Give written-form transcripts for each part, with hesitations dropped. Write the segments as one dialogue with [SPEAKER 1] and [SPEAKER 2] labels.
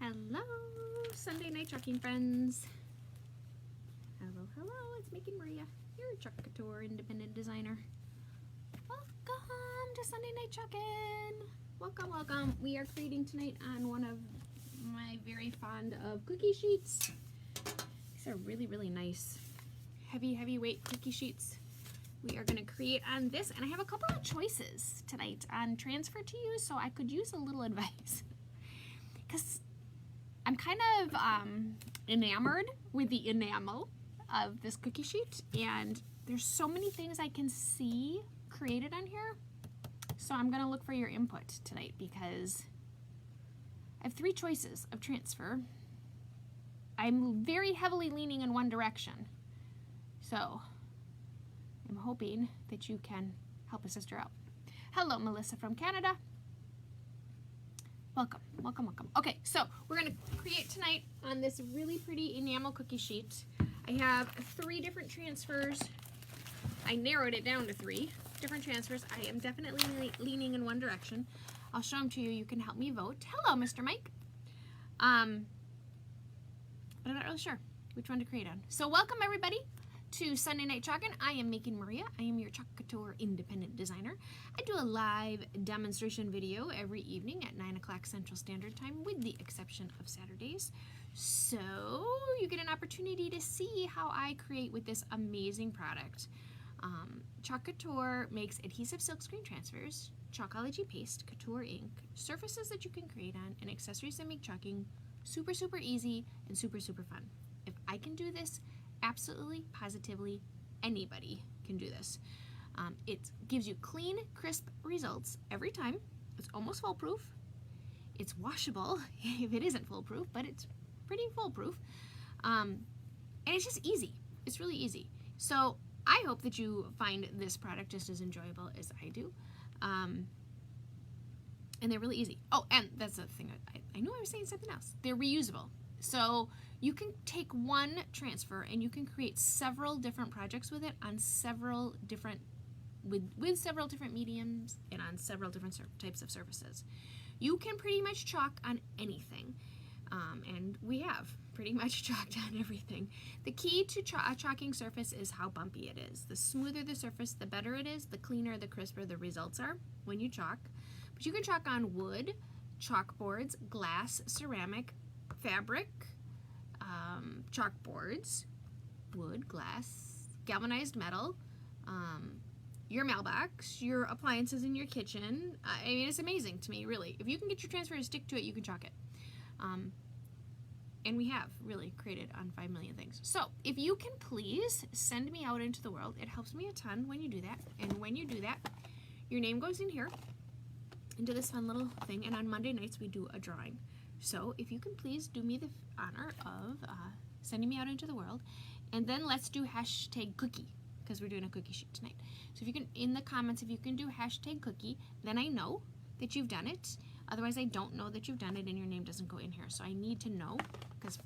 [SPEAKER 1] Hello, Sunday night chalking friends. Hello, hello, it's Making Maria, your Chalk Couture independent designer. Welcome to Sunday night chalking. Welcome, welcome. We are creating tonight on one of my very fond of cookie sheets. These are really, really nice, heavyweight cookie sheets. We are going to create on this, and I have a couple of choices tonight on transfer to use, so I could use a little advice. Because I'm kind of enamored with the enamel of this cookie sheet, and there's so many things I can see created on here. So I'm going to look for your input tonight because I have 3 choices of transfer. I'm very heavily leaning in one direction. So I'm hoping that you can help a sister out. Hello, Melissa from Canada. Welcome, welcome, welcome. Okay, so we're going to create tonight on this really pretty enamel cookie sheet. I have 3 different transfers. I narrowed it down to 3 different transfers. I am definitely leaning in one direction. I'll show them to you. You can help me vote. Hello, Mr. Mike. But I'm not really sure which one to create on. So welcome, everybody, to Sunday Night Chalkin'. I am Making Maria. I am your Chalk Couture independent designer. I do a live demonstration video every evening at 9 o'clock Central Standard Time, with the exception of Saturdays. So you get an opportunity to see how I create with this amazing product. Chalk Couture makes adhesive silkscreen transfers, Chalkology paste, Couture ink, surfaces that you can create on, and accessories that make chalking super, super easy and super, super fun. If I can do this, absolutely, positively, anybody can do this. It gives you clean, crisp results every time. It's almost foolproof. It's washable if it isn't foolproof, but it's pretty foolproof. And it's just easy. It's really easy. So I hope that you find this product just as enjoyable as I do. And they're really easy. Oh, and that's the thing. I knew I was saying something else. They're reusable. So you can take one transfer and you can create several different projects with it on several different, with several different mediums and on several different types of surfaces. You can pretty much chalk on anything. And we have pretty much chalked on everything. The key to a chalking surface is how bumpy it is. The smoother the surface, the better it is, the cleaner, the crisper the results are when you chalk. But you can chalk on wood, chalkboards, glass, ceramic, fabric, chalkboards, wood, glass, galvanized metal, your mailbox, your appliances in your kitchen. I mean, it's amazing to me, really. If you can get your transfer to stick to it, you can chalk it. And we have really created on 5 million things. So if you can please send me out into the world, it helps me a ton when you do that. And when you do that, your name goes in here into this fun little thing. And on Monday nights, we do a drawing. So if you can please do me the honor of sending me out into the world. And then let's do hashtag cookie, because we're doing a cookie sheet tonight. So if you can, in the comments, if you can do hashtag cookie, then I know that you've done it. Otherwise, I don't know that you've done it and your name doesn't go in here. So I need to know, because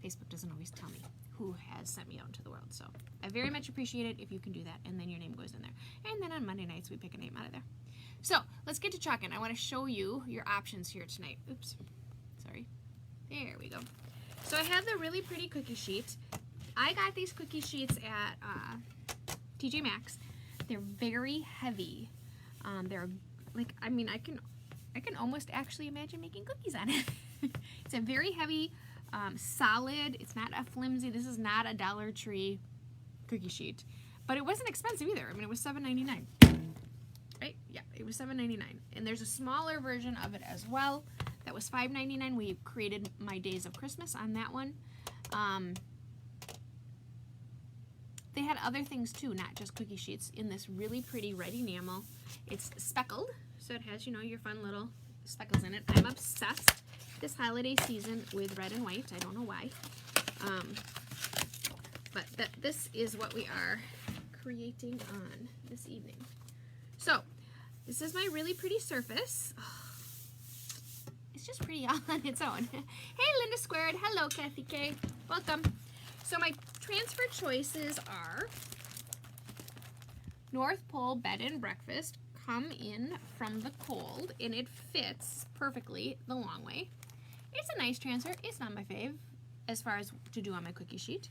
[SPEAKER 1] Facebook doesn't always tell me who has sent me out into the world. So I very much appreciate it if you can do that, and then your name goes in there. And then on Monday nights, we pick a name out of there. So let's get to chalking. I want to show you your options here tonight. Oops, sorry. There we go. So I have the really pretty cookie sheet. I got these cookie sheets at TJ Maxx. They're very heavy. They're like, I mean, I can almost actually imagine making cookies on it. It's a very heavy, solid. It's not a flimsy. This is not a Dollar Tree cookie sheet, but it wasn't expensive either. I mean, it was $7.99. Right? Yeah, it was $7.99. And there's a smaller version of it as well. That was $5.99. We created My Days of Christmas on that one. They had other things too, not just cookie sheets, in this really pretty red enamel. It's speckled, so it has, you know, your fun little speckles in it. I'm obsessed this holiday season with red and white. I don't know why. But this is what we are creating on this evening. So, this is my really pretty surface. Oh, it's just pretty all on its own. Hey, Linda Squared. Hello, Kathy K. Welcome. So my transfer choices are North Pole Bed and Breakfast, Come In From the Cold, and it fits perfectly the long way. It's a nice transfer. It's not my fave as far as to do on my cookie sheet.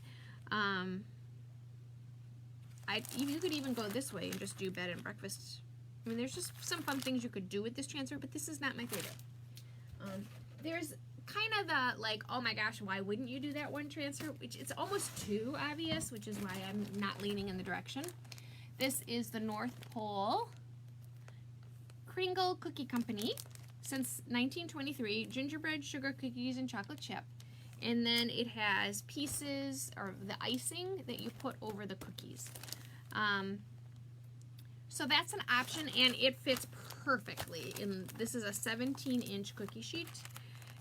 [SPEAKER 1] You could even go this way and just do bed and breakfast. I mean, there's just some fun things you could do with this transfer, but this is not my favorite. There's kind of the, like, oh my gosh, why wouldn't you do that one transfer? Which it's almost too obvious, which is why I'm not leaning in the direction. This is the North Pole Kringle Cookie Company. Since 1923, gingerbread, sugar cookies, and chocolate chip. And then it has pieces, or the icing that you put over the cookies. So that's an option, and it fits perfectly. And this is a 17-inch cookie sheet.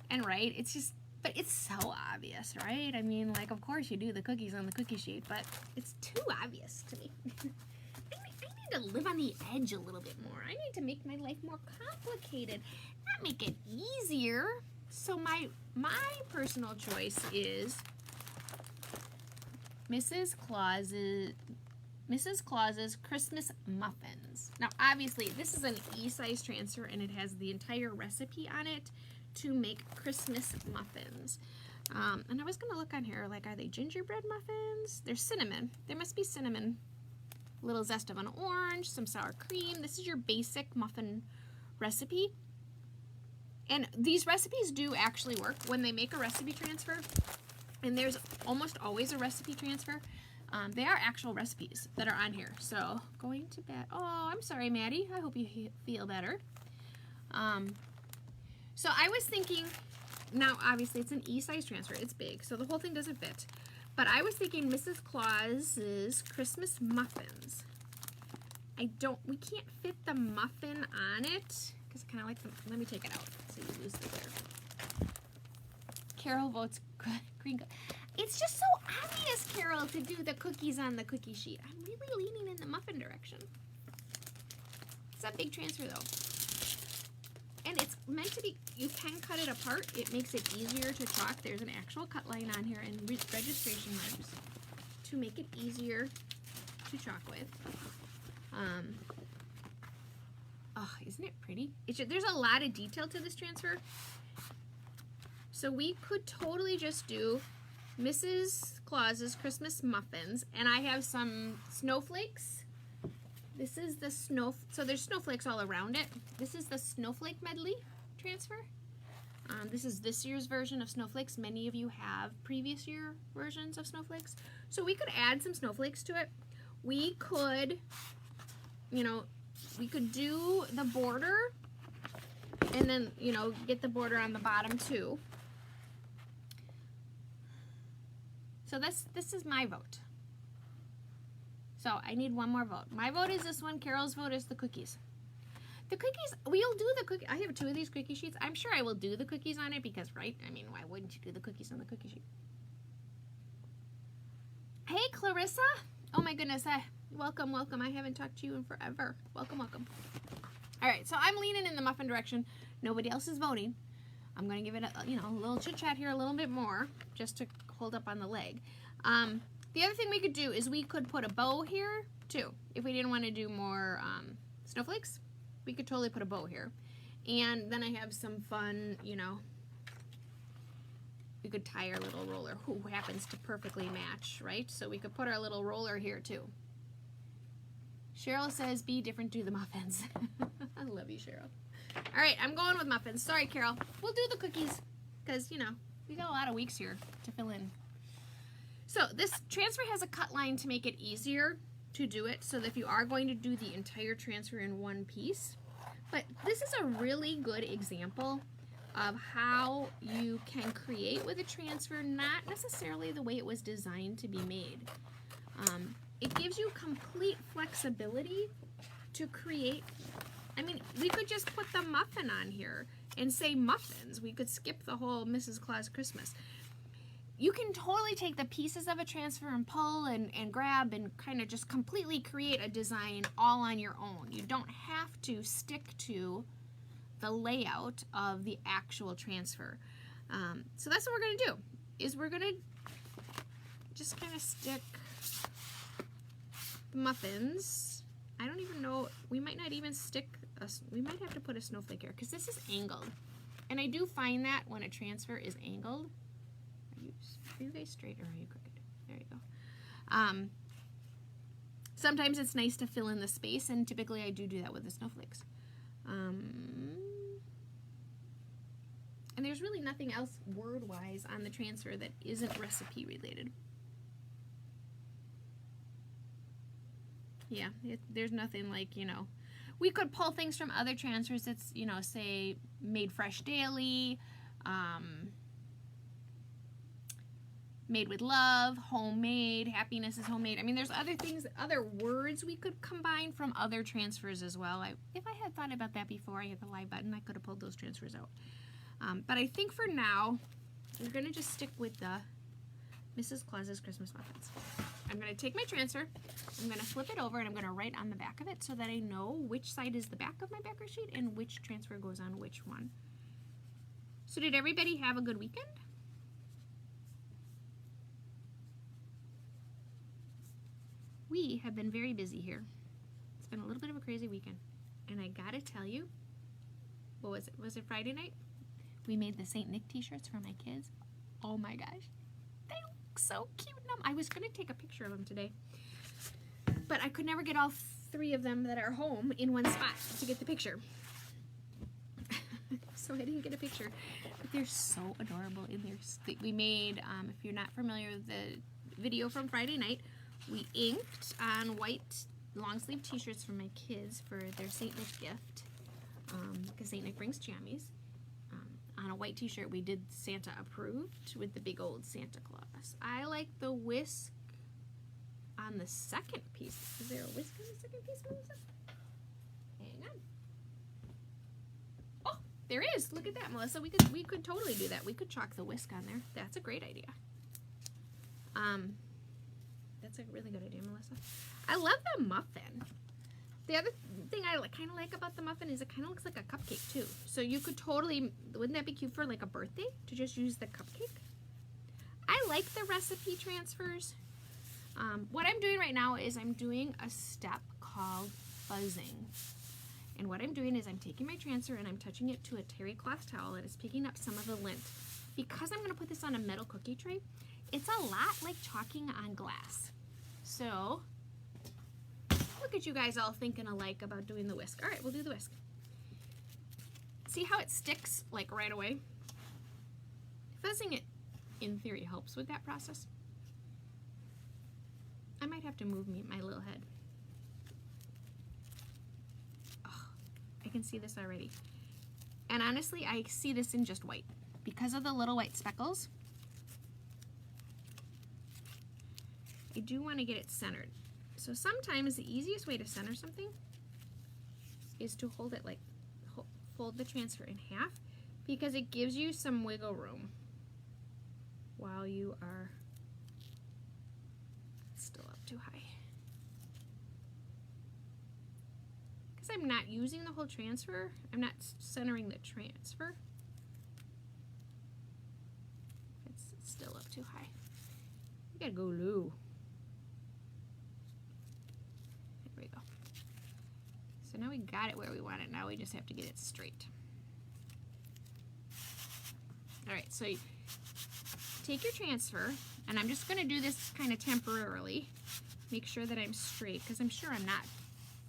[SPEAKER 1] And right, it's just, but it's so obvious, right? I mean, like, of course you do the cookies on the cookie sheet, but it's too obvious to me. I need to live on the edge a little bit more. I need to make my life more complicated, not make it easier. So my personal choice is Mrs. Claus's Christmas Muffins. Now, obviously, this is an E-size transfer, and it has the entire recipe on it to make Christmas muffins. And I was gonna look on here, like, are they gingerbread muffins? They're cinnamon. There must be cinnamon. A little zest of an orange, some sour cream. This is your basic muffin recipe. And these recipes do actually work when they make a recipe transfer. And there's almost always a recipe transfer. They are actual recipes that are on here. So, going to bed. Oh, I'm sorry, Maddie. I hope you feel better. So I was thinking, now obviously it's an E-size transfer. It's big, so the whole thing doesn't fit. But I was thinking Mrs. Claus's Christmas Muffins. We can't fit the muffin on it, because I kind of like the, let me take it out so you lose the glare. Carol votes green. It's just so obvious, Carol, to do the cookies on the cookie sheet. I'm really leaning in the muffin direction. It's a big transfer though. And it's meant to be, you can cut it apart. It makes it easier to chalk. There's an actual cut line on here and registration marks to make it easier to chalk with. Oh, isn't it pretty? There's a lot of detail to this transfer. So we could totally just do Mrs. Claus's Christmas Muffins, and I have some snowflakes. This is the so there's snowflakes all around it. This is the snowflake medley transfer. This is this year's version of snowflakes. Many of you have previous year versions of snowflakes. So we could add some snowflakes to it. We could, we could do the border and then, get the border on the bottom too. So this is my vote. So I need one more vote. My vote is this one. Carol's vote is the cookies. The cookies, we'll do the cookie. I have 2 of these cookie sheets. I'm sure I will do the cookies on it because, right? I mean, why wouldn't you do the cookies on the cookie sheet? Hey, Clarissa. Oh my goodness. Welcome, welcome. I haven't talked to you in forever. Welcome, welcome. All right, so I'm leaning in the muffin direction. Nobody else is voting. I'm going to give it a little chit chat here a little bit more just to hold up on the leg. The other thing we could do is we could put a bow here too. If we didn't want to do more snowflakes, we could totally put a bow here. And then I have some fun, we could tie our little roller, who happens to perfectly match, right? So we could put our little roller here too. Cheryl says, be different, do the muffins. I love you, Cheryl. All right, I'm going with muffins. Sorry, Carol. We'll do the cookies because, we got a lot of weeks here to fill in. So this transfer has a cut line to make it easier to do it so that if you are going to do the entire transfer in one piece. But this is a really good example of how you can create with a transfer, not necessarily the way it was designed to be made. It gives you complete flexibility to create. I mean, we could just put the muffin on here and say muffins. We could skip the whole Mrs. Claus Christmas. You can totally take the pieces of a transfer and pull and grab and kind of just completely create a design all on your own. You don't have to stick to the layout of the actual transfer. So that's what we're going to do, is we're going to just kind of stick the muffins. I don't even know, we might not even stick, we might have to put a snowflake here because this is angled. And I do find that when a transfer is angled, are you guys straight or are you crooked? There you go. Sometimes it's nice to fill in the space, and typically I do that with the snowflakes. And there's really nothing else word-wise on the transfer that isn't recipe related. Yeah, there's nothing like, you know, we could pull things from other transfers that's, you know, say made fresh daily, made with love, homemade, happiness is homemade. I mean, there's other things, other words we could combine from other transfers as well. If I had thought about that before I hit the live button, I could have pulled those transfers out. But I think for now, we're going to just stick with the Mrs. Claus's Christmas Muffins. I'm going to take my transfer, I'm going to flip it over, and I'm going to write on the back of it so that I know which side is the back of my backer sheet and which transfer goes on which one. So did everybody have a good weekend? We have been very busy here. It's been a little bit of a crazy weekend. And I gotta tell you, what was it? Was it Friday night? We made the St. Nick t-shirts for my kids. Oh my gosh. They look so cute in them. I was gonna take a picture of them today, but I could never get all 3 of them that are home in one spot to get the picture. So I didn't get a picture, but they're so adorable. And we made, if you're not familiar with the video from Friday night, we inked on white long sleeve t-shirts for my kids for their St. Nick gift, because St. Nick brings jammies. On a white t-shirt we did Santa approved with the big old Santa Claus. I like the whisk on the second piece. Is there a whisk on the second piece, Melissa? Hang on. Oh, there is. Look at that, Melissa. We could totally do that. We could chalk the whisk on there. That's a great idea. That's a really good idea, Melissa. I love the muffin. The other thing I kind of like about the muffin is it kind of looks like a cupcake too. So you could totally, wouldn't that be cute for like a birthday to just use the cupcake? I like the recipe transfers. What I'm doing right now is I'm doing a step called fuzzing. And what I'm doing is I'm taking my transfer and I'm touching it to a terry cloth towel and it's picking up some of the lint. Because I'm going to put this on a metal cookie tray, it's a lot like chalking on glass. So, look at you guys all thinking alike about doing the whisk. All right, we'll do the whisk. See how it sticks like right away? Fuzzing it, in theory, helps with that process. I might have to move my little head. Oh, I can see this already. And honestly, I see this in just white. Because of the little white speckles, I do want to get it centered. So sometimes the easiest way to center something is to hold it like, fold the transfer in half, because it gives you some wiggle room while you are still up too high. Because I'm not using the whole transfer, I'm not centering the transfer. It's still up too high. You gotta go low. So now we got it where we want it. Now we just have to get it straight. All right, so you take your transfer, and I'm just going to do this kind of temporarily. Make sure that I'm straight, because I'm sure I'm not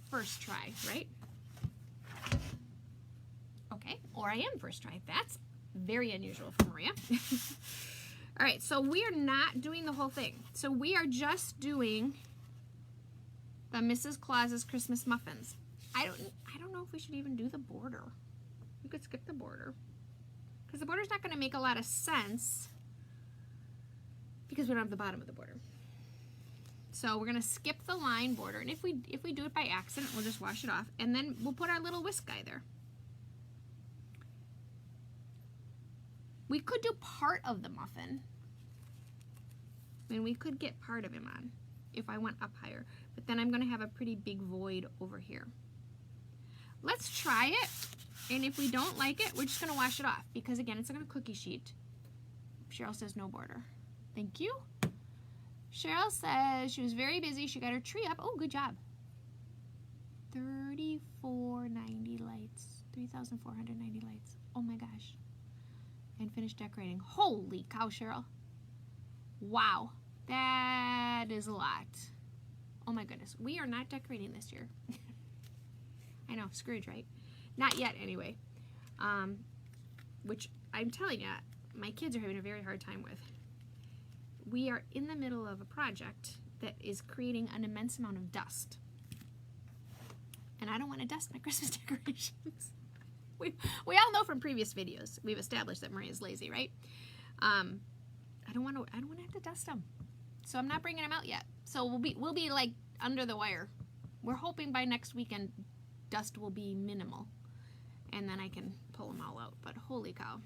[SPEAKER 1] first try, right? Okay, or I am first try. That's very unusual for Maria. All right, so we are not doing the whole thing. So we are just doing the Mrs. Claus's Christmas Muffins. I don't know if we should even do the border. We could skip the border, because the border's not going to make a lot of sense because we don't have the bottom of the border. So we're going to skip the line border, and if we do it by accident, we'll just wash it off, and then we'll put our little whisk guy there. We could do part of the muffin. I mean, we could get part of him on if I went up higher, but then I'm going to have a pretty big void over here. Let's try it, and if we don't like it, we're just going to wash it off, because again, it's on a cookie sheet. Cheryl says no border. Thank you. Cheryl says she was very busy. She got her tree up. Oh, good job. 3490 lights. 3,490 lights. Oh my gosh. finished decorating. Holy cow, Cheryl. Wow, that is a lot. Oh my goodness, we are not decorating this year. I know, Scrooge, right? Not yet, anyway. Which I'm telling you, my kids are having a very hard time with. We are in the middle of a project that is creating an immense amount of dust. And I don't want to dust my Christmas decorations. We all know from previous videos, we've established that Maria's lazy, right? I don't want to have to dust them. So I'm not bringing them out yet. So we'll be like under the wire. We're hoping by next weekend dust will be minimal. And then I can pull them all out. But holy cow.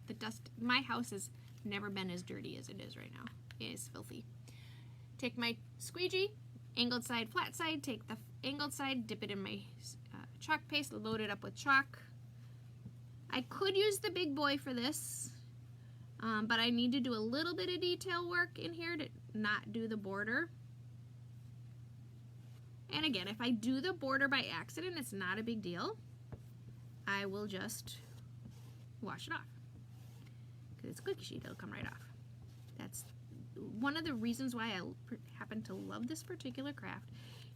[SPEAKER 1] The dust, my house has never been as dirty as it is right now. It is filthy. Take my squeegee, angled side, flat side, take the angled side, dip it in my chalk paste, load it up with chalk. I could use the big boy for this, but I need to do a little bit of detail work in here to not do the border. And again, if I do the border by accident, it's not a big deal. I will just wash it off. Because it's cookie sheet, it'll come right off. That's one of the reasons why I happen to love this particular craft,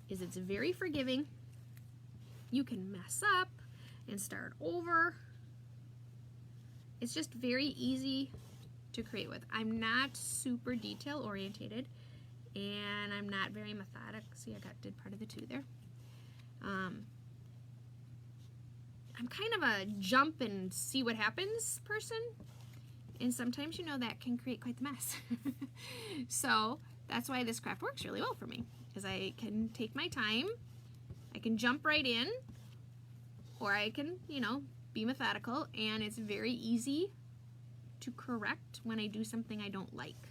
[SPEAKER 1] is it's very forgiving. You can mess up and start over. It's just very easy to create with. I'm not super detail orientated, and I'm not very methodic. See, I did part of the two there. I'm kind of a jump and see what happens person, and sometimes, you know, that can create quite the mess. So that's why this craft works really well for me, because I can take my time, I can jump right in, or I can, you know, be methodical, and it's very easy to correct when I do something I don't like,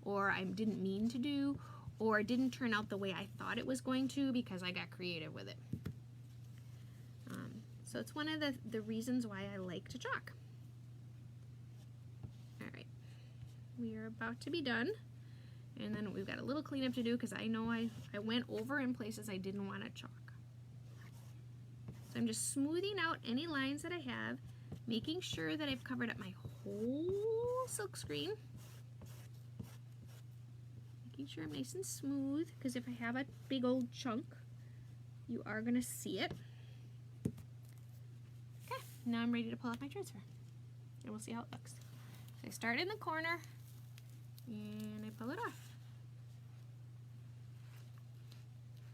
[SPEAKER 1] or I didn't mean to do, or it didn't turn out the way I thought it was going to because I got creative with it. So it's one of the reasons why I like to chalk. Alright, we are about to be done, and then we've got a little cleanup to do because I know I went over in places I didn't want to chalk. So I'm just smoothing out any lines that I have, making sure that I've covered up my whole silk screen. Making sure I'm nice and smooth, because if I have a big old chunk, you are going to see it. Okay, now I'm ready to pull out my transfer, and we'll see how it looks. So I start in the corner, and I pull it off.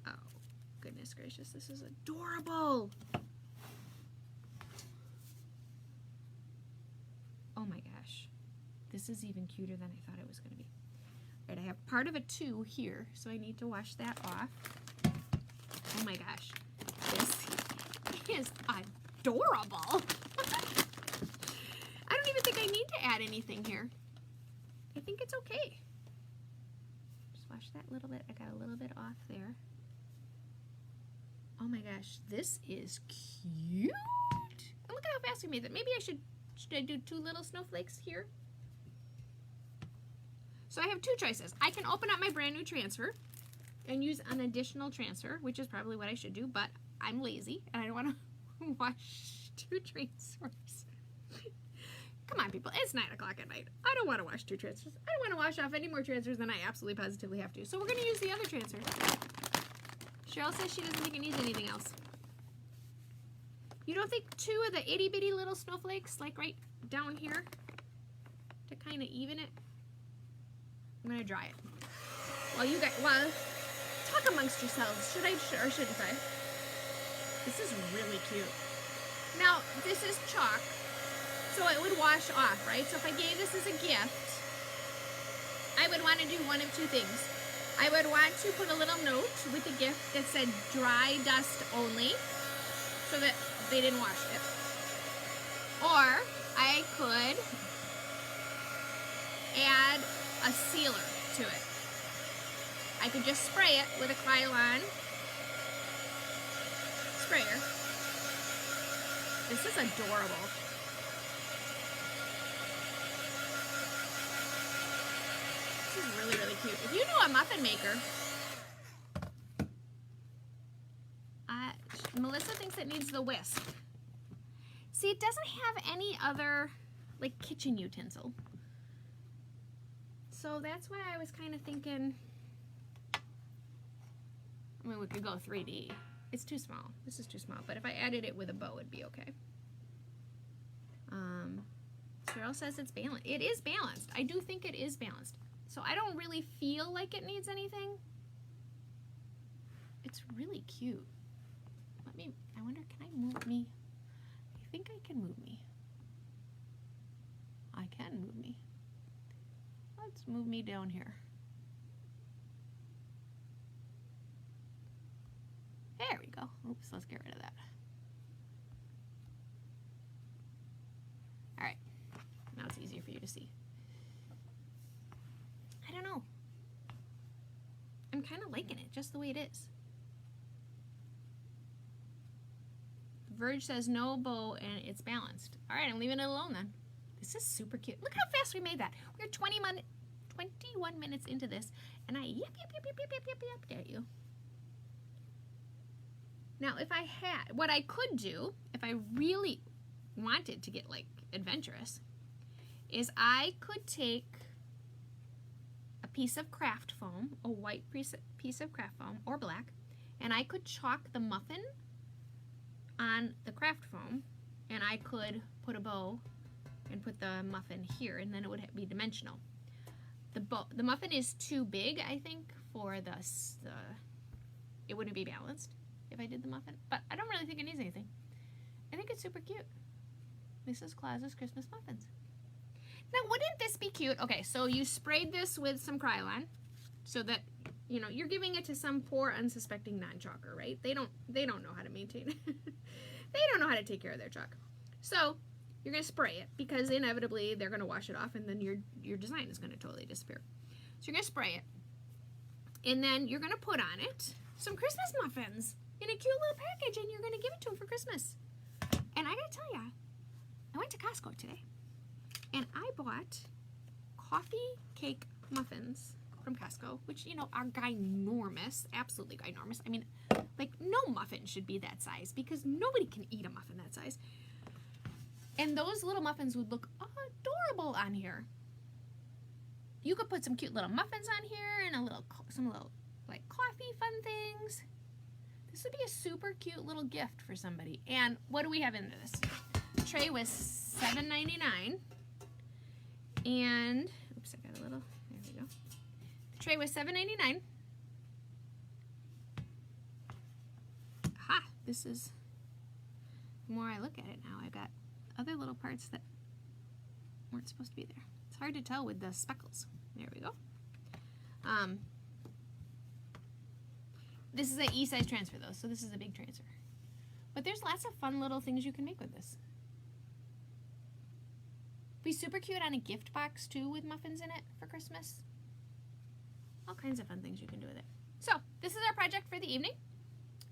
[SPEAKER 1] Oh, goodness gracious, this is adorable! Oh my gosh, this is even cuter than I thought it was going to be. All right, I have part of a 2 here, so I need to wash that off. Oh my gosh, this is adorable! I don't even think I need to add anything here. I think it's okay. Just wash that little bit. I got a little bit off there. Oh my gosh, this is cute! And look at how fast we made it. Maybe should I do 2 little snowflakes here? So I have 2 choices. I can open up my brand new transfer and use an additional transfer, which is probably what I should do, but I'm lazy and I don't want to wash 2 transfers. Come on, people, it's 9 o'clock at night. I don't want to wash 2 transfers. I don't want to wash off any more transfers than I absolutely positively have to. So we're going to use the other transfer. Cheryl says she doesn't think it needs anything else. You don't think 2 of the itty bitty little snowflakes, like right down here, to kind of even it? I'm going to dry it. Well, you guys, talk amongst yourselves. Should I or shouldn't I? This is really cute. Now, this is chalk, so it would wash off, right? So if I gave this as a gift, I would want to do one of 2 things. I would want to put a little note with the gift that said dry dust only, so that they didn't wash it. Or I could add a sealer to it. I could just spray it with a Krylon sprayer. This is adorable. This is really, really cute. If you know a muffin maker, Melissa thinks it needs the whisk. See, it doesn't have any other like kitchen utensil. So that's why I was kind of thinking, I mean, we could go 3D. It's too small. This is too small. But if I added it with a bow, it'd be okay. Cheryl says it's balanced. It is balanced. I do think it is balanced. So I don't really feel like it needs anything. It's really cute. I wonder, can I move me? I think I can move me. I can move me. Let's move me down here. There we go. Oops, let's get rid of that. All right, now it's easier for you to see. I don't know. I'm kind of liking it just the way it is. Verge says no bow and it's balanced. All right, I'm leaving it alone then. This is super cute. Look how fast we made that. We're 21 minutes into this, and I yep, dare you. Now, if I had, what I could do, if I really wanted to get like adventurous, is I could take a piece of craft foam, a white piece of craft foam, or black, and I could chalk the muffin on the craft foam, and I could put a bow and put the muffin here, and then it would be dimensional. The muffin is too big, I think, for it wouldn't be balanced if I did the muffin, but I don't really think it needs anything. I think it's super cute. Mrs. Claus's Christmas muffins. Now, wouldn't this be cute? Okay, so you sprayed this with some Krylon, so that, you know, you're giving it to some poor, unsuspecting non-chalker, right? They don't know how to maintain it. They don't know how to take care of their chalk. So you're gonna spray it, because inevitably they're gonna wash it off, and then your design is gonna totally disappear. So you're gonna spray it, and then you're gonna put on it some Christmas muffins in a cute little package, and you're gonna give it to them for Christmas. And I gotta tell ya, I went to Costco today, and I bought coffee cake muffins from Costco, which, you know, are ginormous, absolutely ginormous. I mean, like, no muffin should be that size, because nobody can eat a muffin that size. And those little muffins would look adorable on here. You could put some cute little muffins on here, and some little like coffee fun things. This would be a super cute little gift for somebody. And what do we have in this? The tray was $7.99, and oops, I got a little. There we go. The tray was $7.99. Aha! This is. The more I look at it now, I've got other little parts that weren't supposed to be there. It's hard to tell with the speckles. There we go. This is an E-size transfer though, so this is a big transfer. But there's lots of fun little things you can make with this. Be super cute on a gift box too, with muffins in it for Christmas. All kinds of fun things you can do with it. So this is our project for the evening.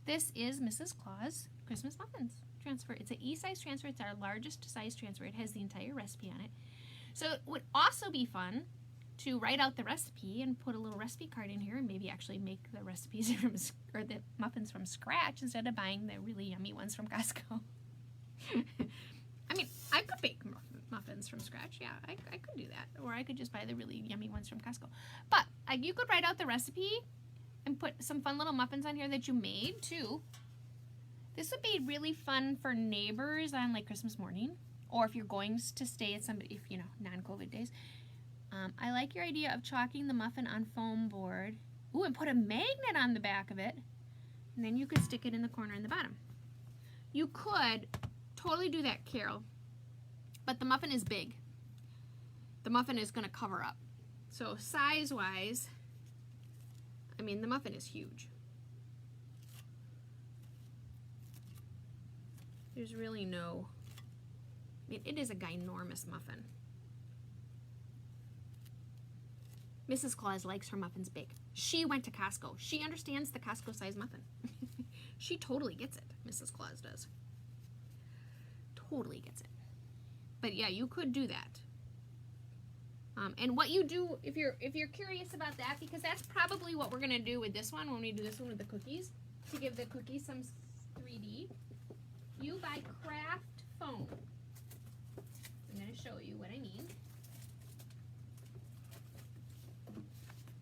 [SPEAKER 1] This is Mrs. Claus Christmas muffins transfer. It's an E-size transfer. It's our largest size transfer. It has the entire recipe on it. So it would also be fun to write out the recipe and put a little recipe card in here, and maybe actually make the recipes or the muffins from scratch instead of buying the really yummy ones from Costco. I mean, I could bake muffins from scratch. Yeah, I could do that. Or I could just buy the really yummy ones from Costco. But you could write out the recipe and put some fun little muffins on here that you made too. This would be really fun for neighbors on like Christmas morning, or if you're going to stay at somebody, if you know, non-COVID days. I like your idea of chalking the muffin on foam board. Ooh, and put a magnet on the back of it, and then you could stick it in the corner in the bottom. You could totally do that, Carol, but the muffin is big. The muffin is going to cover up. So size-wise, I mean, the muffin is huge. There's really no, I mean, it is a ginormous muffin. Mrs. Claus likes her muffins big. She went to Costco. She understands the Costco size muffin. She totally gets it, Mrs. Claus does. Totally gets it. But yeah, you could do that. And what you do, if you're curious about that, because that's probably what we're gonna do with this one when we do this one with the cookies, to give the cookies some 3D, you buy craft foam. I'm gonna show show you what I mean.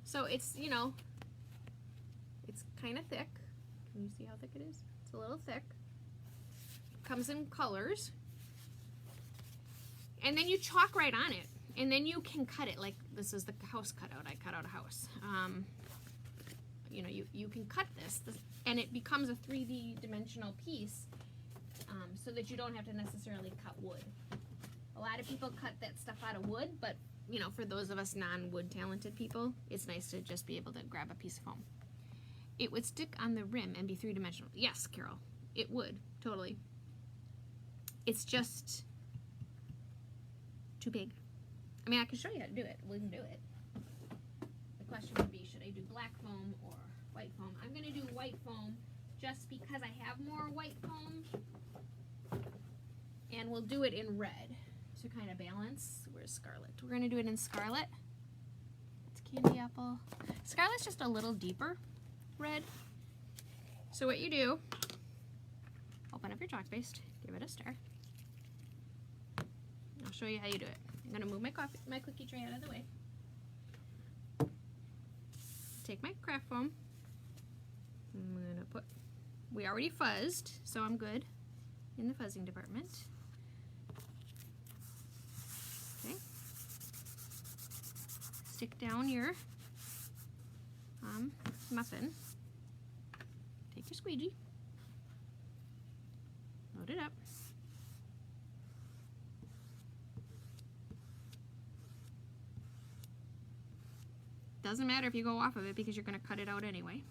[SPEAKER 1] So it's, you know, it's kind of thick. Can you see how thick it is? It's a little thick. Comes in colors. And then you chalk right on it. And then you can cut it, like this is the house cutout. I cut out a house. You know, you can cut this and it becomes a 3D dimensional piece, so that you don't have to necessarily cut wood. A lot of people cut that stuff out of wood, but you know, for those of us non-wood talented people, it's nice to just be able to grab a piece of foam. It would stick on the rim and be 3-dimensional. Yes, Carol, it would, totally. It's just too big. I mean, I can show you how to do it. We can do it. The question would be, should I do black foam or white foam? I'm going to do white foam just because I have more white foam. And we'll do it in red to kind of balance. Where's Scarlet? We're going to do it in Scarlet. It's candy apple. Scarlet's just a little deeper red. So what you do, open up your chalk paste, give it a stir. I'll show you how you do it. I'm going to move my cookie tray out of the way. Take my craft foam. I'm going to put, we already fuzzed, so I'm good in the fuzzing department. Okay. Stick down your muffin. Take your squeegee. Load it up. Doesn't matter if you go off of it because you're going to cut it out anyway.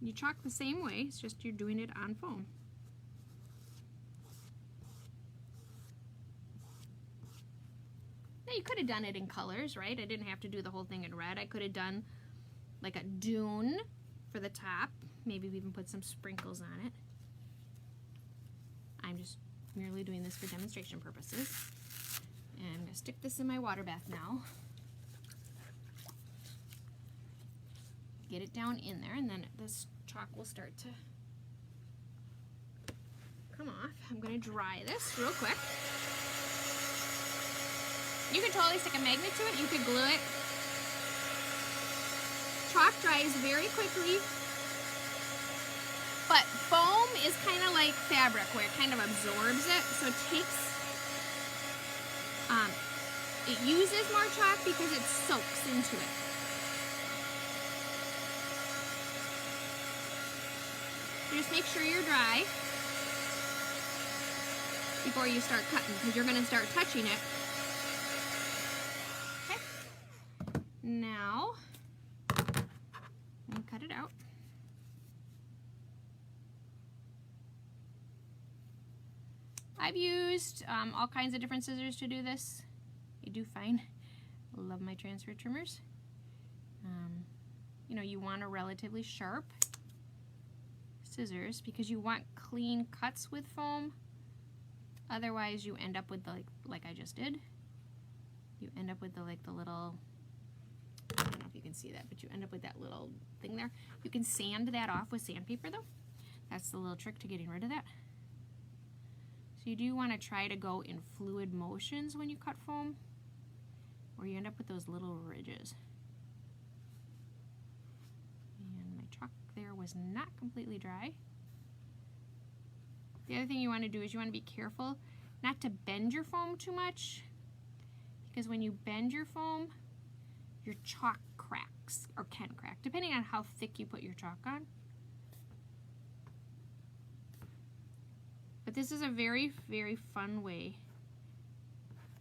[SPEAKER 1] You chalk the same way, it's just you're doing it on foam. Now you could have done it in colors, right? I didn't have to do the whole thing in red. I could have done like a dune for the top. Maybe we even put some sprinkles on it. I'm just merely doing this for demonstration purposes. And I'm going to stick this in my water bath now. Get it down in there, and then this chalk will start to come off. I'm going to dry this real quick. You can totally stick a magnet to it. You could glue it. Chalk dries very quickly, but foam is kind of like fabric where it kind of absorbs it, so it takes, it uses more chalk because it soaks into it. Just make sure you're dry before you start cutting, because you're going to start touching it. Okay. Now, I'm going to cut it out. I've used all kinds of different scissors to do this. I do fine. Love my transfer trimmers. You know, you want a relatively sharp scissors because you want clean cuts with foam. Otherwise you end up with the, like I just did. You end up with the little, I don't know if you can see that, but you end up with that little thing there. You can sand that off with sandpaper though. That's the little trick to getting rid of that. So you do want to try to go in fluid motions when you cut foam, or you end up with those little ridges. And my chalk there was not completely dry. The other thing you want to do is you want to be careful not to bend your foam too much, because when you bend your foam, your chalk cracks, or can crack, depending on how thick you put your chalk on. But this is a very, very fun way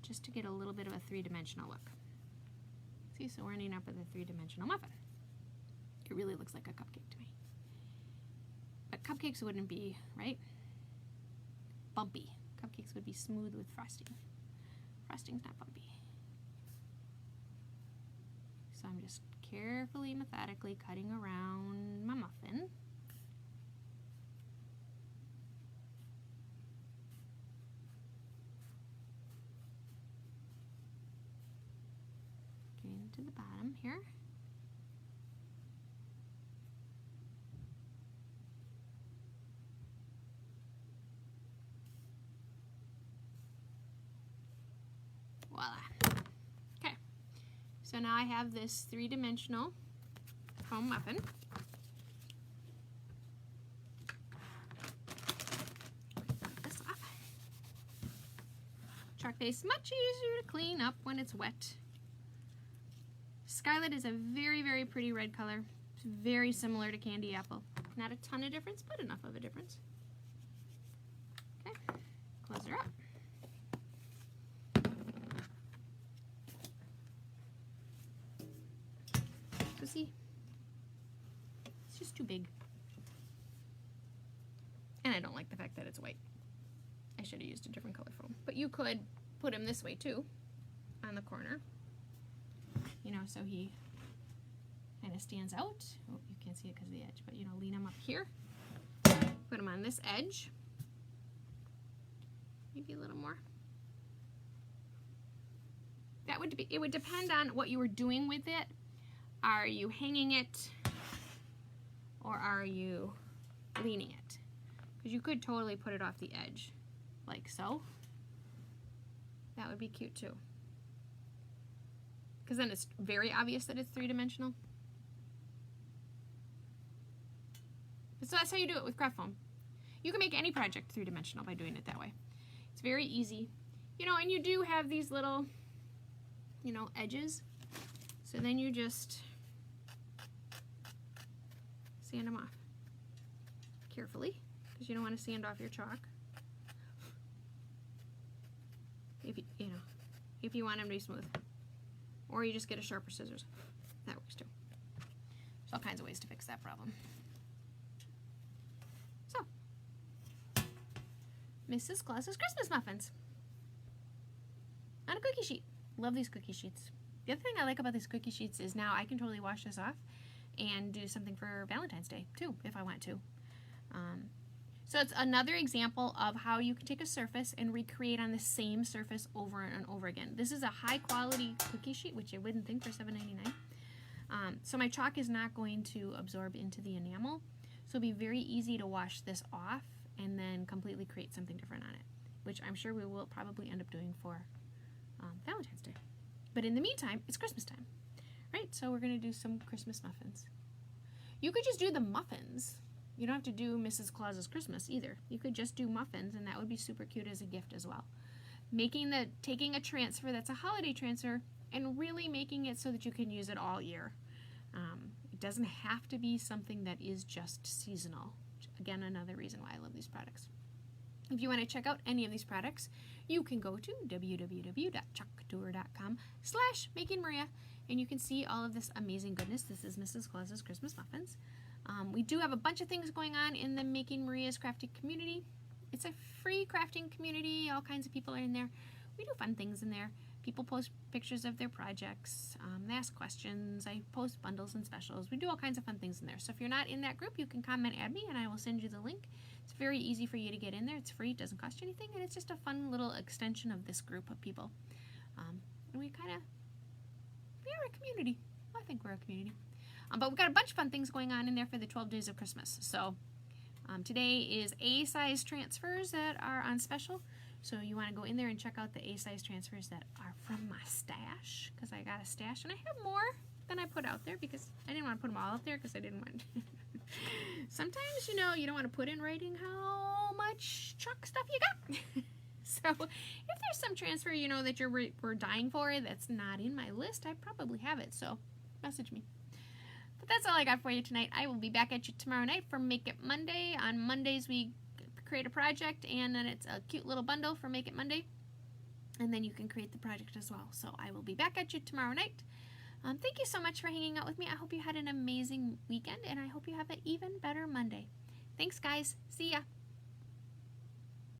[SPEAKER 1] just to get a little bit of a three-dimensional look. See, so we're ending up with a three-dimensional muffin. It really looks like a cupcake to me. But cupcakes wouldn't be, right? Bumpy. Cupcakes would be smooth with frosting. Frosting's not bumpy. So I'm just carefully, methodically cutting around my muffin. Getting to the bottom here. Voila. Okay, so now I have this 3-dimensional foam muffin. Cut this off. Chalk base, much easier to clean up when it's wet. Scarlet is a very, very pretty red color. It's very similar to candy apple. Not a ton of difference, but enough of a difference. Okay, close her up. So see, it's just too big. And I don't like the fact that it's white. I should have used a different color foam. But you could put him this way too, on the corner. You know, so he kind of stands out. Oh, you can't see it because of the edge, but you know, lean him up here. Put him on this edge. Maybe a little more. That would be, it would depend on what you were doing with it. Are you hanging it or are you leaning it? Because you could totally put it off the edge, like so. That would be cute too. Because then it's very obvious that it's 3-dimensional. So that's how you do it with craft foam. You can make any project 3-dimensional by doing it that way. It's very easy. You know, and you do have these little, you know, edges. So then you just sand them off carefully, because you don't want to sand off your chalk. If you want them to be smooth. Or you just get a sharper scissors. That works too. There's all kinds of ways to fix that problem. So, Mrs. Claus's Christmas muffins on a cookie sheet. Love these cookie sheets. The other thing I like about these cookie sheets is now I can totally wash this off and do something for Valentine's Day too, if I want to. So it's another example of how you can take a surface and recreate on the same surface over and over again. This is a high quality cookie sheet, which you wouldn't think for $7.99. So my chalk is not going to absorb into the enamel. So it'll be very easy to wash this off and then completely create something different on it, which I'm sure we will probably end up doing for Valentine's Day. But in the meantime, it's Christmas time, right? So we're gonna do some Christmas muffins. You could just do the muffins. You don't have to do Mrs. Claus's Christmas either. You could just do muffins, and that would be super cute as a gift as well. Taking a transfer that's a holiday transfer and really making it so that you can use it all year. It doesn't have to be something that is just seasonal. Again, another reason why I love these products. If you want to check out any of these products, you can go to www.chalkcouture.com/makingmaria, and you can see all of this amazing goodness. This is Mrs. Claus's Christmas muffins. We do have a bunch of things going on in the Making Maria's Crafting community. It's a free crafting community. All kinds of people are in there. We do fun things in there. People post pictures of their projects. They ask questions. I post bundles and specials. We do all kinds of fun things in there. So if you're not in that group, you can comment, add me, and I will send you the link. It's very easy for you to get in there. It's free. It doesn't cost you anything, and it's just a fun little extension of this group of people. And we are a community. I think we're a community. But we've got a bunch of fun things going on in there for the 12 days of Christmas. So today is A-size transfers that are on special. So you want to go in there and check out the A-size transfers that are from my stash, because I got a stash, and I have more than I put out there because I didn't want to put them all out there because I didn't want sometimes, you know, you don't want to put in writing how much chalk stuff you got. So if there's some transfer, you know, that we're dying for that's not in my list, I probably have it. So message me. But that's all I got for you tonight. I will be back at you tomorrow night for Make It Monday. On Mondays, we create a project, and then it's a cute little bundle for Make It Monday. And then you can create the project as well. So I will be back at you tomorrow night. Thank you so much for hanging out with me. I hope you had an amazing weekend, and I hope you have an even better Monday. Thanks, guys. See ya.